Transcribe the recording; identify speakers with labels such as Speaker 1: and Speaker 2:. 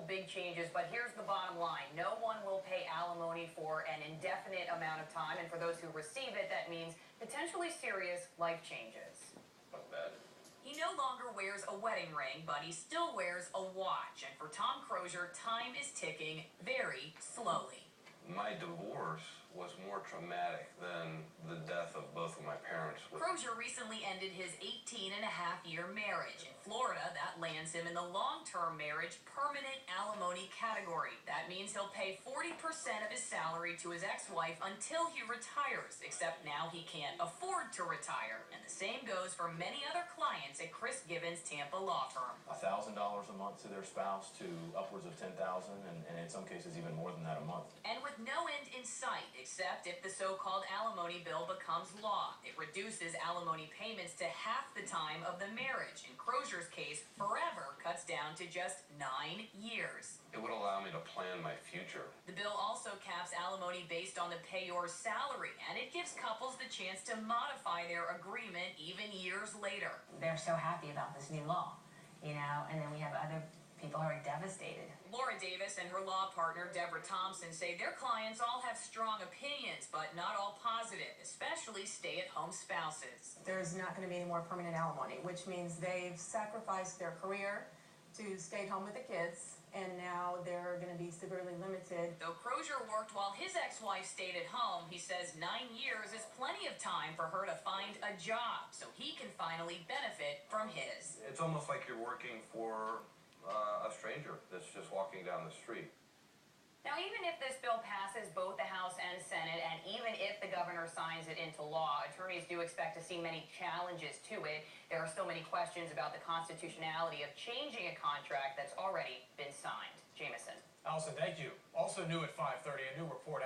Speaker 1: big changes, but here's the bottom line. No one will pay alimony for an indefinite amount of time, and for those who receive it, that means potentially serious life changes.
Speaker 2: Not bad.
Speaker 1: He no longer wears a wedding ring, but he still wears a watch. And for Tom Crozier, time is ticking very slowly.
Speaker 2: My divorce was more traumatic than the death of both of my parents.
Speaker 1: Crozier recently ended his 18-and-a-half-year marriage. In Florida, that lands him in the long-term marriage permanent alimony category. That means he'll pay 40% of his salary to his ex-wife until he retires, except now he can't afford to retire. And the same goes for many other clients at Chris Gibbons' Tampa law firm.
Speaker 3: $1,000 a month to their spouse to upwards of $10,000, and in some cases even more than that a month.
Speaker 1: And with no end in sight, except if the so-called alimony bill becomes law. It reduces alimony payments to half the time of the marriage. In Crozier's case, forever cuts down to just 9 years.
Speaker 2: It would allow me to plan my future.
Speaker 1: The bill also caps alimony based on the payor's salary, and it gives couples the chance to modify their agreement even years later.
Speaker 4: They're so happy about this new law, and then we have other people who are devastated.
Speaker 1: Laura Davis and her law partner, Deborah Thompson, say their clients all have strong opinions, but not all positive, especially stay-at-home spouses.
Speaker 5: There's not going to be any more permanent alimony, which means they've sacrificed their career to stay home with the kids, and now they're going to be severely limited.
Speaker 1: Though Crozier worked while his ex-wife stayed at home, he says 9 years is plenty of time for her to find a job, so he can finally benefit from his.
Speaker 2: It's almost like you're working for a stranger that's just walking down the street.
Speaker 1: Now, even if this bill passes both the House and Senate, and even if the governor signs it into law, attorneys do expect to see many challenges to it. There are still many questions about the constitutionality of changing a contract that's already been signed. Jameson.
Speaker 6: Allison, thank you. Also new at 5:30, a new report out.